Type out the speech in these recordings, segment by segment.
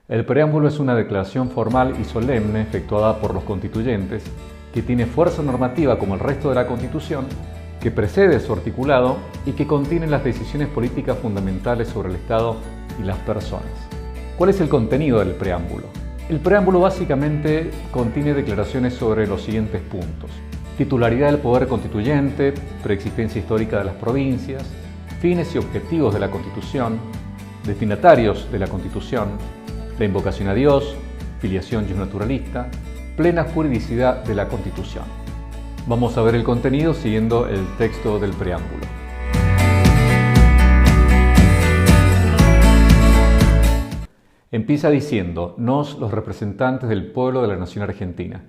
El preámbulo es una declaración formal y solemne efectuada por los constituyentes que tiene fuerza normativa como el resto de la Constitución, que precede su articulado y que contiene las decisiones políticas fundamentales sobre el Estado y las personas. ¿Cuál es el contenido del preámbulo? El preámbulo básicamente contiene declaraciones sobre los siguientes puntos: titularidad del poder constituyente, preexistencia histórica de las provincias, fines y objetivos de la Constitución, destinatarios de la Constitución, la invocación a Dios, filiación justnaturalista, plena juridicidad de la Constitución. Vamos a ver el contenido siguiendo el texto del preámbulo. Empieza diciendo: nos, los representantes del pueblo de la nación argentina.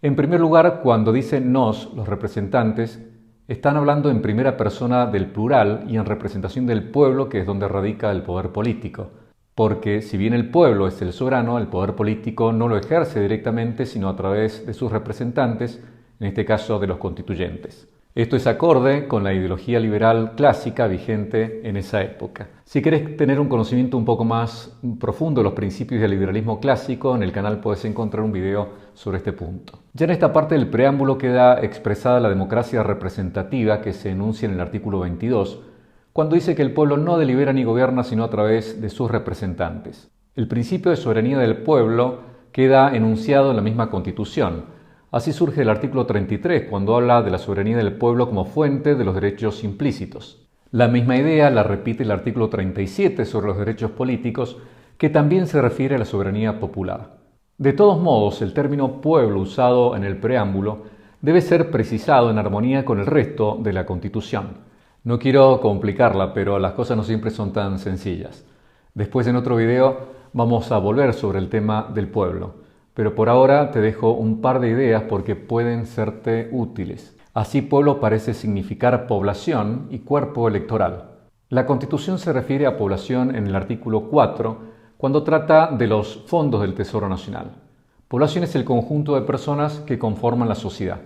En primer lugar, cuando dice nos, los representantes, están hablando en primera persona del plural y en representación del pueblo, que es donde radica el poder político. Porque si bien el pueblo es el soberano, el poder político no lo ejerce directamente, sino a través de sus representantes, en este caso de los constituyentes. Esto es acorde con la ideología liberal clásica vigente en esa época. Si querés tener un conocimiento un poco más profundo de los principios del liberalismo clásico, en el canal puedes encontrar un video sobre este punto. Ya en esta parte del preámbulo queda expresada la democracia representativa que se enuncia en el artículo 22, cuando dice que el pueblo no delibera ni gobierna sino a través de sus representantes. El principio de soberanía del pueblo queda enunciado en la misma Constitución. Así surge el artículo 33, cuando habla de la soberanía del pueblo como fuente de los derechos implícitos. La misma idea la repite el artículo 37 sobre los derechos políticos, que también se refiere a la soberanía popular. De todos modos, el término pueblo usado en el preámbulo debe ser precisado en armonía con el resto de la Constitución. No quiero complicarla, pero las cosas no siempre son tan sencillas. Después, en otro video, vamos a volver sobre el tema del pueblo. Pero por ahora te dejo un par de ideas porque pueden serte útiles. Así, pueblo parece significar población y cuerpo electoral. La Constitución se refiere a población en el artículo 4 cuando trata de los fondos del Tesoro Nacional. Población es el conjunto de personas que conforman la sociedad.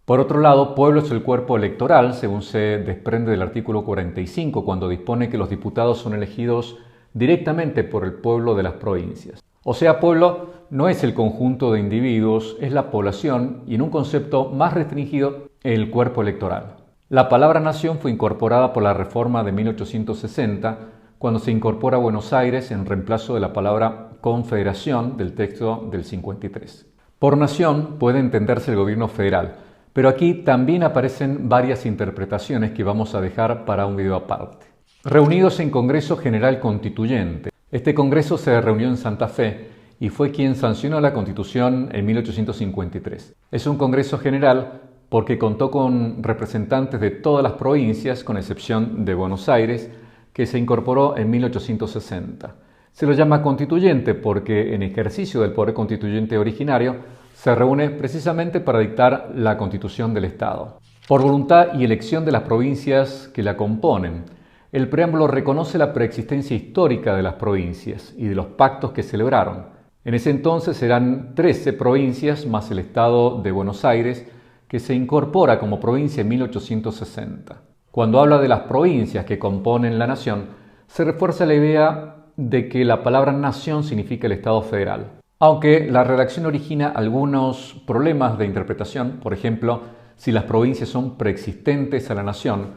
Por otro lado, pueblo es el cuerpo electoral, según se desprende del artículo 45, cuando dispone que los diputados son elegidos directamente por el pueblo de las provincias. O sea, pueblo no es el conjunto de individuos, es la población y, en un concepto más restringido, el cuerpo electoral. La palabra nación fue incorporada por la reforma de 1860, cuando se incorpora Buenos Aires en reemplazo de la palabra confederación del texto del 53. Por nación puede entenderse el gobierno federal, pero aquí también aparecen varias interpretaciones que vamos a dejar para un video aparte. Reunidos en Congreso General Constituyente. Este congreso se reunió en Santa Fe y fue quien sancionó la Constitución en 1853. Es un congreso general porque contó con representantes de todas las provincias, con excepción de Buenos Aires, que se incorporó en 1860. Se lo llama constituyente porque en ejercicio del poder constituyente originario se reúne precisamente para dictar la Constitución del Estado. Por voluntad y elección de las provincias que la componen, el preámbulo reconoce la preexistencia histórica de las provincias y de los pactos que celebraron. En ese entonces eran 13 provincias más el Estado de Buenos Aires, que se incorpora como provincia en 1860. Cuando habla de las provincias que componen la nación, se refuerza la idea de que la palabra nación significa el Estado federal. Aunque la redacción origina algunos problemas de interpretación, por ejemplo, si las provincias son preexistentes a la nación,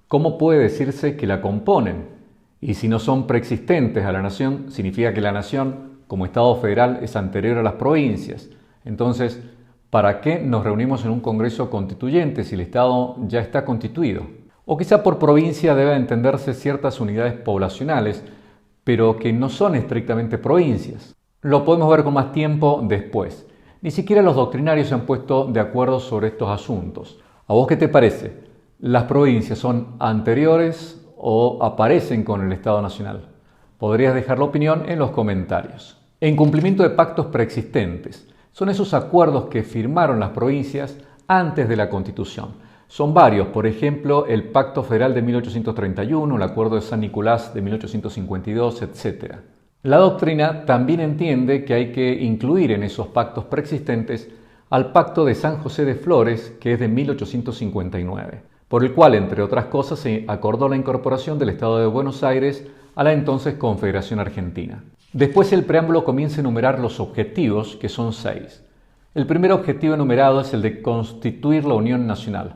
¿cómo puede decirse que la componen? Y si no son preexistentes a la nación, significa que la nación, como Estado federal, es anterior a las provincias. Entonces, ¿para qué nos reunimos en un Congreso Constituyente si el Estado ya está constituido? O quizá por provincia debe entenderse ciertas unidades poblacionales, pero que no son estrictamente provincias. Lo podemos ver con más tiempo después. Ni siquiera los doctrinarios se han puesto de acuerdo sobre estos asuntos. ¿A vos qué te parece? ¿Las provincias son anteriores o aparecen con el Estado Nacional? Podrías dejar la opinión en los comentarios. En cumplimiento de pactos preexistentes, son esos acuerdos que firmaron las provincias antes de la Constitución. Son varios, por ejemplo, el Pacto Federal de 1831, el Acuerdo de San Nicolás de 1852, etc. La doctrina también entiende que hay que incluir en esos pactos preexistentes al Pacto de San José de Flores, que es de 1859. Por el cual, entre otras cosas, se acordó la incorporación del Estado de Buenos Aires a la entonces Confederación Argentina. Después el preámbulo comienza a enumerar los objetivos, que son 6. El primer objetivo enumerado es el de constituir la Unión Nacional.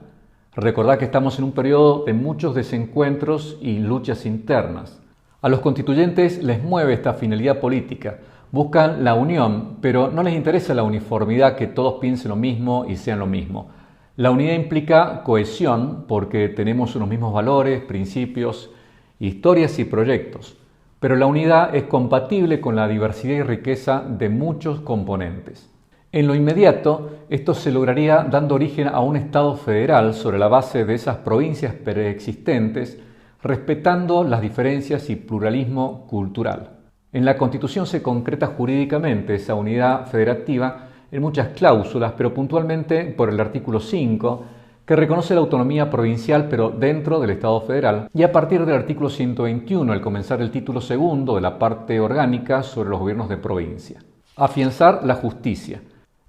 Recordad que estamos en un periodo de muchos desencuentros y luchas internas. A los constituyentes les mueve esta finalidad política. Buscan la unión, pero no les interesa la uniformidad, que todos piensen lo mismo y sean lo mismo. La unidad implica cohesión porque tenemos unos mismos valores, principios, historias y proyectos. Pero la unidad es compatible con la diversidad y riqueza de muchos componentes. En lo inmediato, esto se lograría dando origen a un Estado federal sobre la base de esas provincias preexistentes, respetando las diferencias y pluralismo cultural. En la Constitución se concreta jurídicamente esa unidad federativa en muchas cláusulas, pero puntualmente por el artículo 5, que reconoce la autonomía provincial pero dentro del Estado federal, y a partir del artículo 121, al comenzar el título segundo de la parte orgánica sobre los gobiernos de provincia. Afianzar la justicia.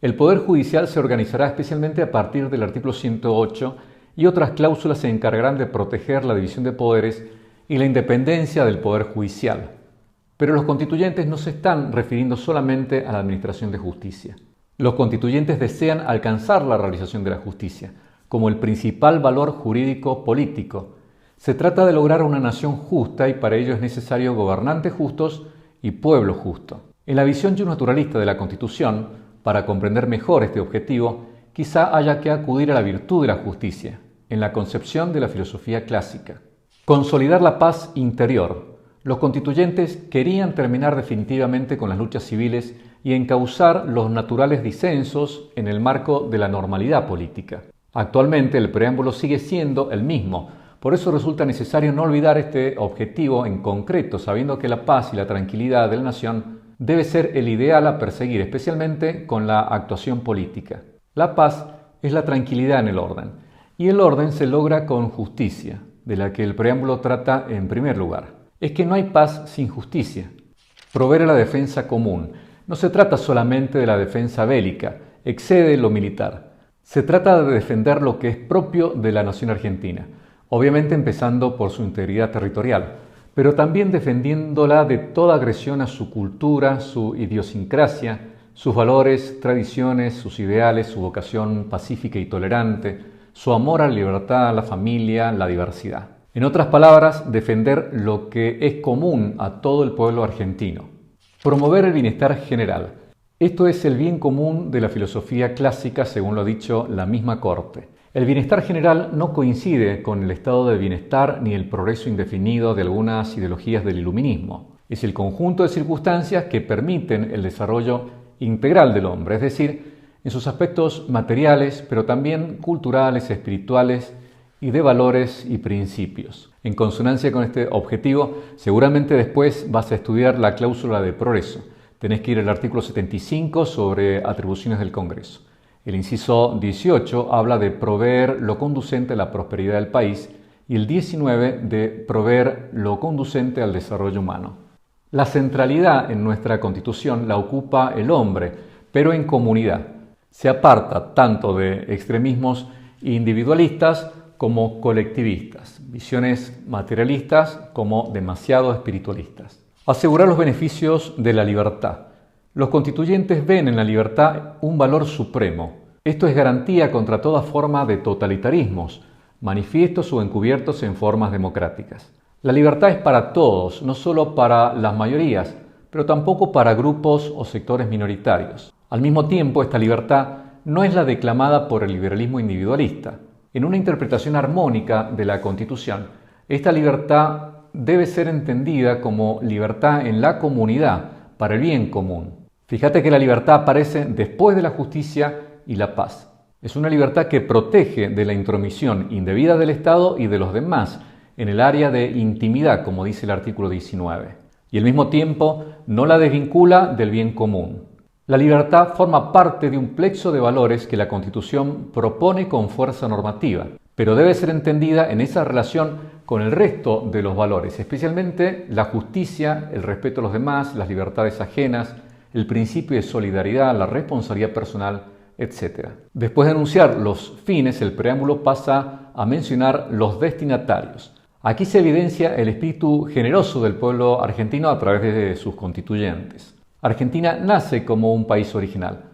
El Poder Judicial se organizará especialmente a partir del artículo 108 y otras cláusulas se encargarán de proteger la división de poderes y la independencia del Poder Judicial. Pero los constituyentes no se están refiriendo solamente a la administración de justicia. Los constituyentes desean alcanzar la realización de la justicia como el principal valor jurídico político. Se trata de lograr una nación justa y para ello es necesario gobernantes justos y pueblo justo. En la visión naturalista de la Constitución, para comprender mejor este objetivo, quizá haya que acudir a la virtud de la justicia, en la concepción de la filosofía clásica. Consolidar la paz interior. Los constituyentes querían terminar definitivamente con las luchas civiles y encauzar los naturales disensos en el marco de la normalidad política. Actualmente el preámbulo sigue siendo el mismo, por eso resulta necesario no olvidar este objetivo en concreto, sabiendo que la paz y la tranquilidad de la nación debe ser el ideal a perseguir, especialmente con la actuación política. La paz es la tranquilidad en el orden, y el orden se logra con justicia, de la que el preámbulo trata en primer lugar. Es que no hay paz sin justicia. Proveer a la defensa común. No se trata solamente de la defensa bélica, excede lo militar. Se trata de defender lo que es propio de la nación argentina, obviamente empezando por su integridad territorial, pero también defendiéndola de toda agresión a su cultura, su idiosincrasia, sus valores, tradiciones, sus ideales, su vocación pacífica y tolerante, su amor a la libertad, a la familia, la diversidad. En otras palabras, defender lo que es común a todo el pueblo argentino. Promover el bienestar general. Esto es el bien común de la filosofía clásica, según lo ha dicho la misma Corte. El bienestar general no coincide con el estado de bienestar ni el progreso indefinido de algunas ideologías del iluminismo. Es el conjunto de circunstancias que permiten el desarrollo integral del hombre, es decir, en sus aspectos materiales, pero también culturales, espirituales y de valores y principios. En consonancia con este objetivo, seguramente después vas a estudiar la cláusula de progreso. Tenés que ir al artículo 75 sobre atribuciones del Congreso. El inciso 18 habla de proveer lo conducente a la prosperidad del país y el 19 de proveer lo conducente al desarrollo humano. La centralidad en nuestra Constitución la ocupa el hombre, pero en comunidad. Se aparta tanto de extremismos individualistas como colectivistas, visiones materialistas como demasiado espiritualistas. Asegurar los beneficios de la libertad. Los constituyentes ven en la libertad un valor supremo. Esto es garantía contra toda forma de totalitarismos, manifiestos o encubiertos en formas democráticas. La libertad es para todos, no solo para las mayorías, pero tampoco para grupos o sectores minoritarios. Al mismo tiempo, esta libertad no es la declamada por el liberalismo individualista. En una interpretación armónica de la Constitución, esta libertad debe ser entendida como libertad en la comunidad, para el bien común. Fíjate que la libertad aparece después de la justicia y la paz. Es una libertad que protege de la intromisión indebida del Estado y de los demás en el área de intimidad, como dice el artículo 19, y al mismo tiempo no la desvincula del bien común. La libertad forma parte de un plexo de valores que la Constitución propone con fuerza normativa, pero debe ser entendida en esa relación con el resto de los valores, especialmente la justicia, el respeto a los demás, las libertades ajenas, el principio de solidaridad, la responsabilidad personal, etc. Después de anunciar los fines, el preámbulo pasa a mencionar los destinatarios. Aquí se evidencia el espíritu generoso del pueblo argentino a través de sus constituyentes. Argentina nace como un país original.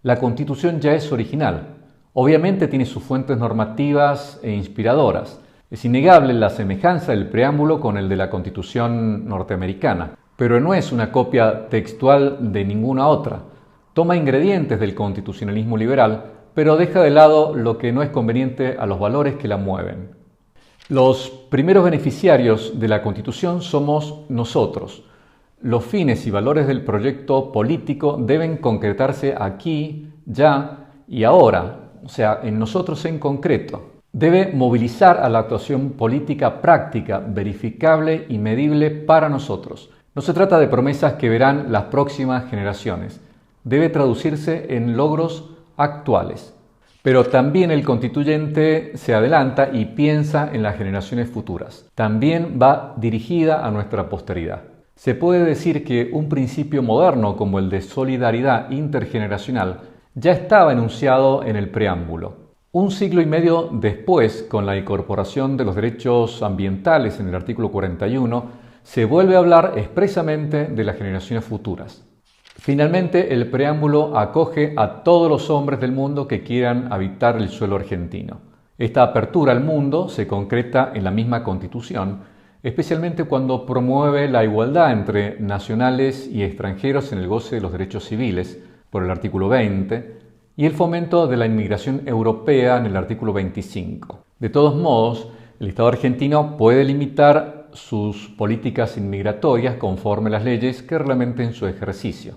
La Constitución ya es original. Obviamente tiene sus fuentes normativas e inspiradoras. Es innegable la semejanza del preámbulo con el de la Constitución norteamericana, pero no es una copia textual de ninguna otra. Toma ingredientes del constitucionalismo liberal, pero deja de lado lo que no es conveniente a los valores que la mueven. Los primeros beneficiarios de la Constitución somos nosotros. Los fines y valores del proyecto político deben concretarse aquí, ya y ahora, o sea, en nosotros en concreto. Debe movilizar a la actuación política práctica, verificable y medible para nosotros. No se trata de promesas que verán las próximas generaciones. Debe traducirse en logros actuales. Pero también el constituyente se adelanta y piensa en las generaciones futuras. También va dirigida a nuestra posteridad. Se puede decir que un principio moderno como el de solidaridad intergeneracional ya estaba enunciado en el preámbulo. Un siglo y medio después, con la incorporación de los derechos ambientales en el artículo 41, se vuelve a hablar expresamente de las generaciones futuras. Finalmente, el preámbulo acoge a todos los hombres del mundo que quieran habitar el suelo argentino. Esta apertura al mundo se concreta en la misma Constitución, especialmente cuando promueve la igualdad entre nacionales y extranjeros en el goce de los derechos civiles, por el artículo 20, y el fomento de la inmigración europea en el artículo 25. De todos modos, el Estado argentino puede limitar sus políticas inmigratorias conforme a las leyes que reglamenten su ejercicio.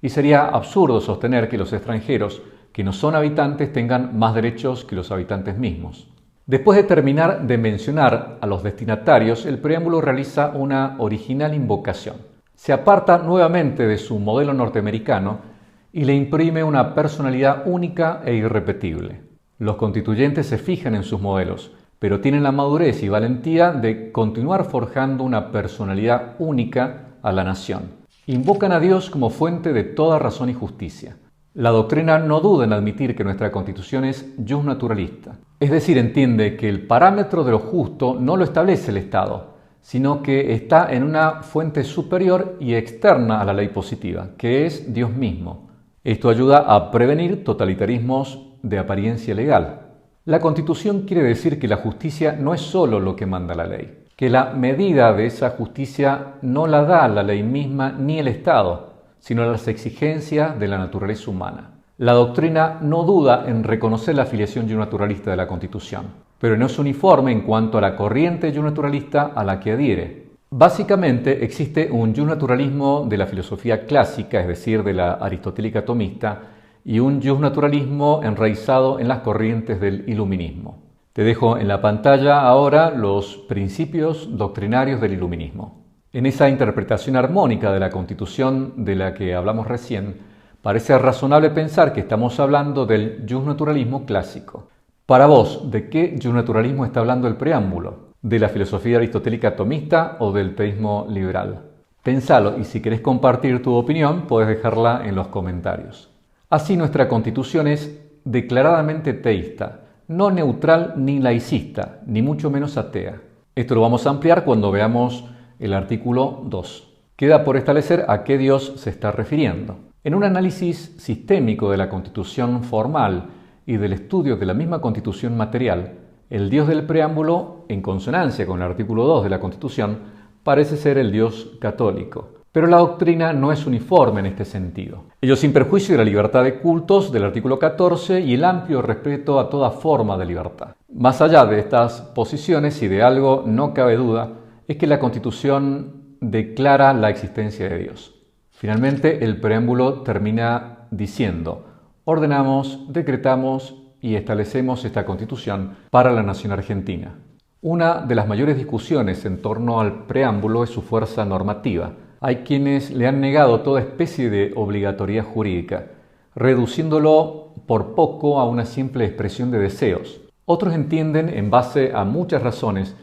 Y sería absurdo sostener que los extranjeros que no son habitantes tengan más derechos que los habitantes mismos. Después de terminar de mencionar a los destinatarios, el preámbulo realiza una original invocación. Se aparta nuevamente de su modelo norteamericano y le imprime una personalidad única e irrepetible. Los constituyentes se fijan en sus modelos, pero tienen la madurez y valentía de continuar forjando una personalidad única a la nación. Invocan a Dios como fuente de toda razón y justicia. La doctrina no duda en admitir que nuestra Constitución es justnaturalista, es decir, entiende que el parámetro de lo justo no lo establece el Estado, sino que está en una fuente superior y externa a la ley positiva, que es Dios mismo. Esto ayuda a prevenir totalitarismos de apariencia legal. La Constitución quiere decir que la justicia no es solo lo que manda la ley, que la medida de esa justicia no la da la ley misma ni el Estado, sino las exigencias de la naturaleza humana. La doctrina no duda en reconocer la afiliación justnaturalista de la Constitución, pero no es uniforme en cuanto a la corriente justnaturalista a la que adhiere. Básicamente existe un justnaturalismo de la filosofía clásica, es decir, de la aristotélica tomista, y un justnaturalismo enraizado en las corrientes del iluminismo. Te dejo en la pantalla ahora los principios doctrinarios del iluminismo. En esa interpretación armónica de la Constitución de la que hablamos recién, parece razonable pensar que estamos hablando del justnaturalismo clásico. Para vos, ¿de qué justnaturalismo está hablando el preámbulo? ¿De la filosofía aristotélica tomista o del teísmo liberal? Pensalo y si querés compartir tu opinión, podés dejarla en los comentarios. Así nuestra Constitución es declaradamente teísta, no neutral ni laicista, ni mucho menos atea. Esto lo vamos a ampliar cuando veamos el artículo 2. Queda por establecer a qué Dios se está refiriendo. En un análisis sistémico de la Constitución formal y del estudio de la misma Constitución material, el Dios del preámbulo, en consonancia con el artículo 2 de la Constitución, parece ser el Dios católico. Pero la doctrina no es uniforme en este sentido. Ello sin perjuicio de la libertad de cultos del artículo 14 y el amplio respeto a toda forma de libertad. Más allá de estas posiciones, y de algo no cabe duda, es que la Constitución declara la existencia de Dios. Finalmente, el preámbulo termina diciendo: ordenamos, decretamos y establecemos esta Constitución para la nación argentina. Una de las mayores discusiones en torno al preámbulo es su fuerza normativa. Hay quienes le han negado toda especie de obligatoriedad jurídica, reduciéndolo por poco a una simple expresión de deseos. Otros entienden, en base a muchas razones,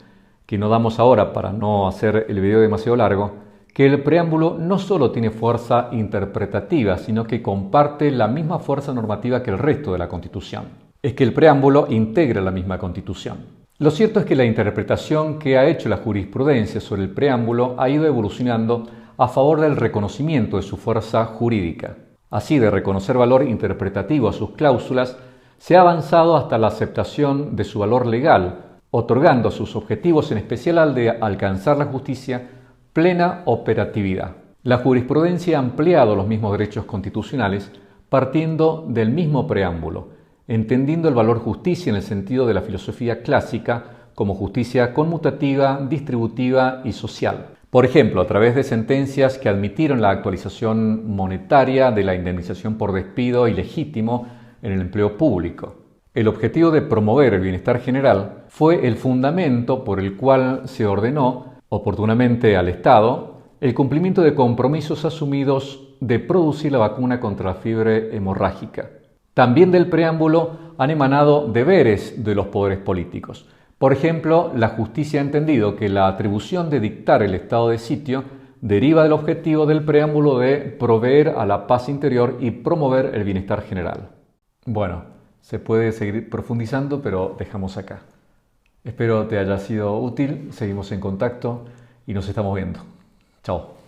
que no damos ahora para no hacer el video demasiado largo, que el preámbulo no solo tiene fuerza interpretativa, sino que comparte la misma fuerza normativa que el resto de la Constitución. Es que el preámbulo integra la misma Constitución. Lo cierto es que la interpretación que ha hecho la jurisprudencia sobre el preámbulo ha ido evolucionando a favor del reconocimiento de su fuerza jurídica. Así, de reconocer valor interpretativo a sus cláusulas, se ha avanzado hasta la aceptación de su valor legal, otorgando a sus objetivos, en especial al de alcanzar la justicia, plena operatividad. La jurisprudencia ha ampliado los mismos derechos constitucionales partiendo del mismo preámbulo, entendiendo el valor justicia en el sentido de la filosofía clásica como justicia conmutativa, distributiva y social. Por ejemplo, a través de sentencias que admitieron la actualización monetaria de la indemnización por despido ilegítimo en el empleo público. El objetivo de promover el bienestar general fue el fundamento por el cual se ordenó oportunamente al Estado el cumplimiento de compromisos asumidos de producir la vacuna contra la fiebre hemorrágica. También del preámbulo han emanado deberes de los poderes políticos. Por ejemplo, la justicia ha entendido que la atribución de dictar el estado de sitio deriva del objetivo del preámbulo de proveer a la paz interior y promover el bienestar general. Bueno, se puede seguir profundizando, pero dejamos acá. Espero te haya sido útil, seguimos en contacto y nos estamos viendo. Chao.